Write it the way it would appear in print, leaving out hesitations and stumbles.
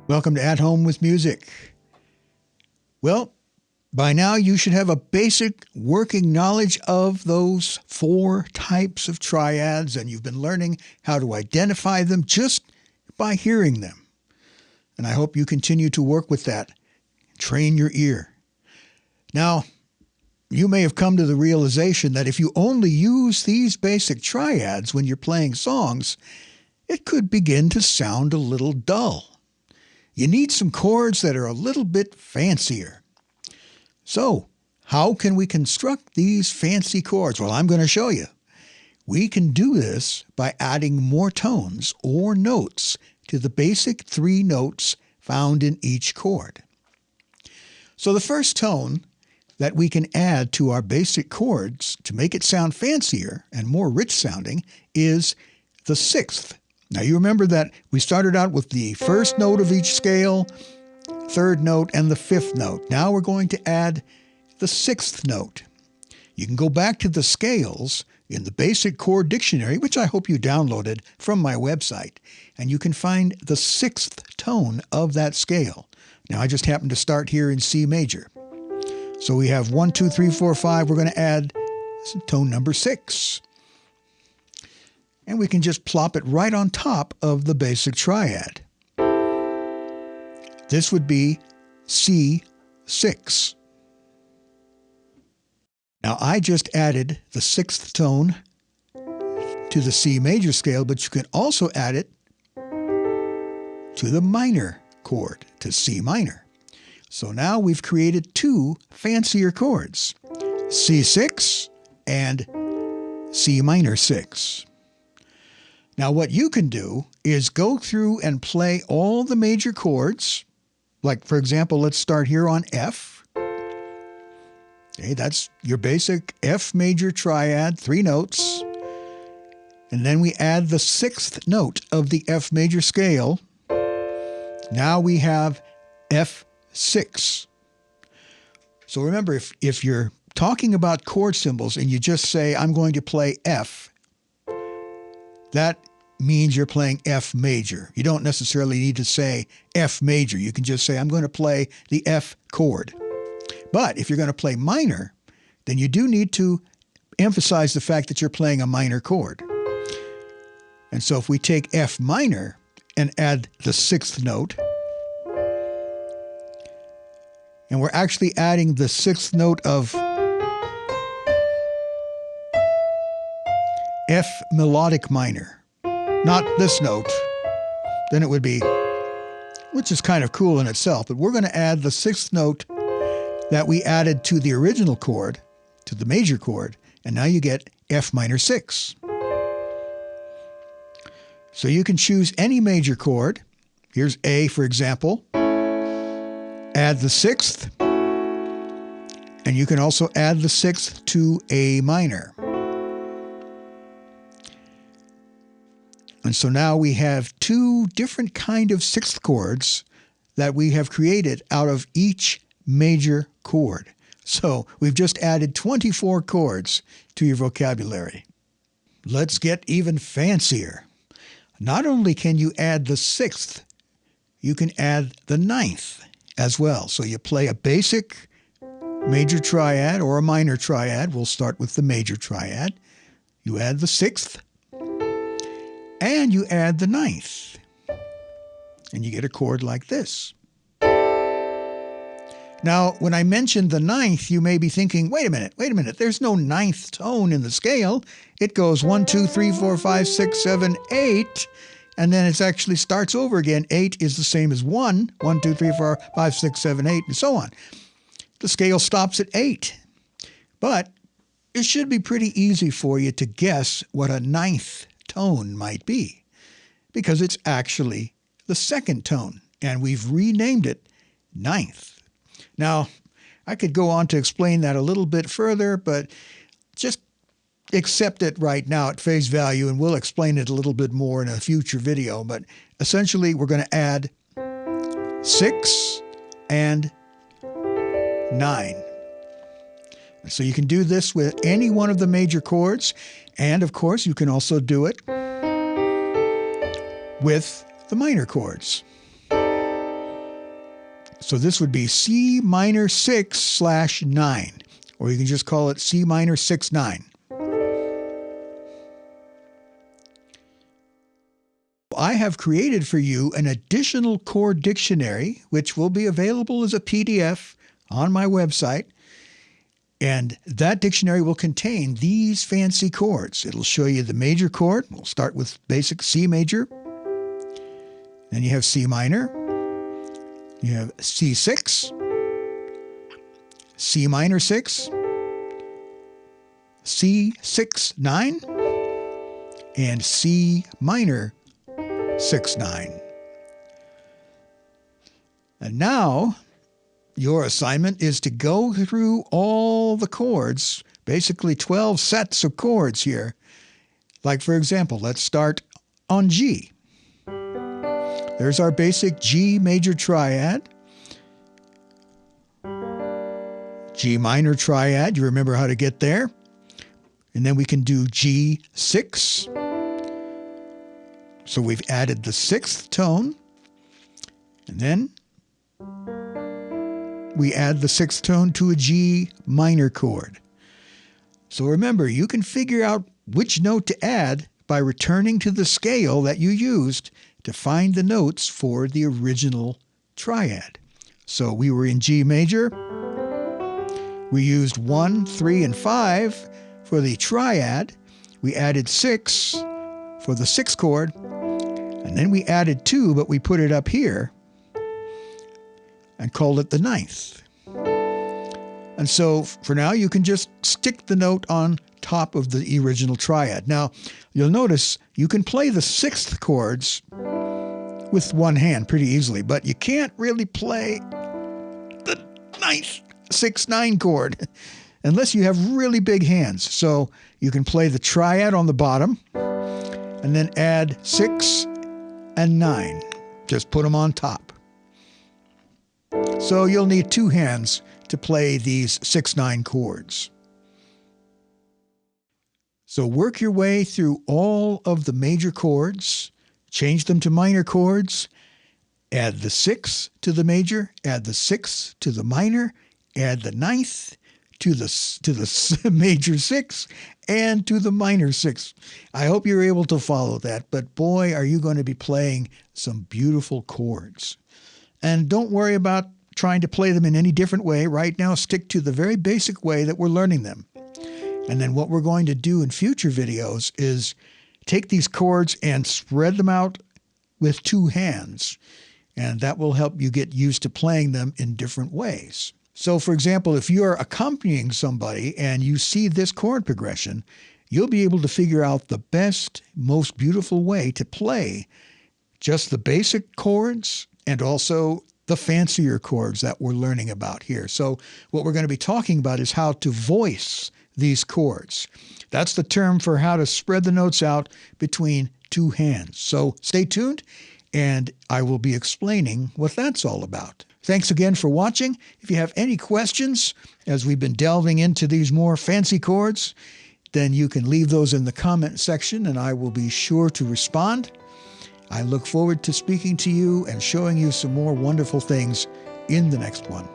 Welcome to At Home with Music. Well, by now you should have a basic working knowledge of those 4 types of triads, and you've been learning how to identify them just by hearing them. And I hope you continue to work with that. Train your ear. Now, you may have come to the realization that if you only use these basic triads when you're playing songs, it could begin to sound a little dull. You need some chords that are a little bit fancier. So, how can we construct these fancy chords? Well, I'm going to show you. We can do this by adding more tones or notes to the basic 3 notes found in each chord. So the first tone that we can add to our basic chords to make it sound fancier and more rich sounding is the 6th. Now you remember that we started out with the first note of each scale, 3rd note, and the 5th note. Now we're going to add the 6th note. You can go back to the scales in the basic Chord Dictionary, which I hope you downloaded from my website, and you can find the 6th tone of that scale. Now I just happen to start here in C major. So we have 1, 2, 3, 4, 5. We're going to add tone number 6. And we can just plop it right on top of the basic triad. This would be C6. Now I just added the 6th tone to the C major scale, but you can also add it to the minor chord, to C minor. So now we've created 2 fancier chords, C6 and C minor 6. Now what you can do is go through and play all the major chords. Like, for example, let's start here on F. Okay, that's your basic F major triad, 3 notes. And then we add the 6th note of the F major scale. Now we have F6. So remember, if you're talking about chord symbols and you just say, I'm going to play F, that means you're playing F major. You don't necessarily need to say F major. You can just say, I'm going to play the F chord. But if you're going to play minor, then you do need to emphasize the fact that you're playing a minor chord. And so if we take F minor and add the 6th note, and we're actually adding the 6th note of F melodic minor, not this note, then it would be, which is kind of cool in itself, but we're going to add the 6th note that we added to the original chord, to the major chord, and now you get F minor 6. So you can choose any major chord. Here's A, for example. Add the 6th, and you can also add the 6th to A minor. And so now we have 2 different kind of 6th chords that we have created out of each major chord. So we've just added 24 chords to your vocabulary. Let's get even fancier. Not only can you add the 6th, you can add the 9th as well. So you play a basic major triad or a minor triad. We'll start with the major triad. You add the 6th, and you add the 9th, and you get a chord like this. Now, when I mentioned the 9th, you may be thinking, wait a minute, there's no 9th tone in the scale. It goes 1, 2, 3, 4, 5, 6, 7, 8, and then it actually starts over again. 8 is the same as 1, 1, 2, 3, 4, 5, 6, 7, 8, and so on. The scale stops at 8. But it should be pretty easy for you to guess what a 9th tone might be, because it's actually the 2nd tone, and we've renamed it 9th. Now, I could go on to explain that a little bit further, but just accept it right now at face value, and we'll explain it a little bit more in a future video. But essentially, we're going to add 6 and 9. So you can do this with any one of the major chords, and of course, you can also do it with the minor chords. So this would be C minor 6/9, or you can just call it C minor 6/9. I have created for you an additional chord dictionary, which will be available as a PDF on my website. And that dictionary will contain these fancy chords. It'll show you the major chord. We'll start with basic C major. Then you have C minor. You have C6, C minor 6, C6/9, and C minor 6/9. And now your assignment is to go through all the chords, basically 12 sets of chords here. Like, for example, let's start on G. There's our basic G major triad. G minor triad, you remember how to get there. And then we can do G6. So we've added the 6th tone. And then we add the 6th tone to a G minor chord. So remember, you can figure out which note to add by returning to the scale that you used to find the notes for the original triad. So we were in G major. We used 1, 3, and 5 for the triad. We added 6 for the 6th chord. And then we added 2, but we put it up here and called it the 9th. And so for now, you can just stick the note on top of the original triad. Now, you'll notice you can play the 6th chords with one hand pretty easily, but you can't really play the 9th 6/9 chord unless you have really big hands. So you can play the triad on the bottom and then add 6 and 9. Just put them on top. So you'll need 2 hands to play these 6/9 chords. So work your way through all of the major chords, change them to minor chords, add the 6 to the major, add the 6 to the minor, add the 9th to the major 6 and to the minor 6. I hope you're able to follow that, but boy, are you going to be playing some beautiful chords. And don't worry about trying to play them in any different way. Right now, stick to the very basic way that we're learning them. And then what we're going to do in future videos is take these chords and spread them out with 2 hands. And that will help you get used to playing them in different ways. So, for example, if you're accompanying somebody and you see this chord progression, you'll be able to figure out the best, most beautiful way to play just the basic chords and also the fancier chords that we're learning about here. So what we're going to be talking about is how to voice these chords. That's the term for how to spread the notes out between 2 hands. So stay tuned, and I will be explaining what that's all about. Thanks again for watching. If you have any questions as we've been delving into these more fancy chords, then you can leave those in the comment section and I will be sure to respond. I look forward to speaking to you and showing you some more wonderful things in the next one.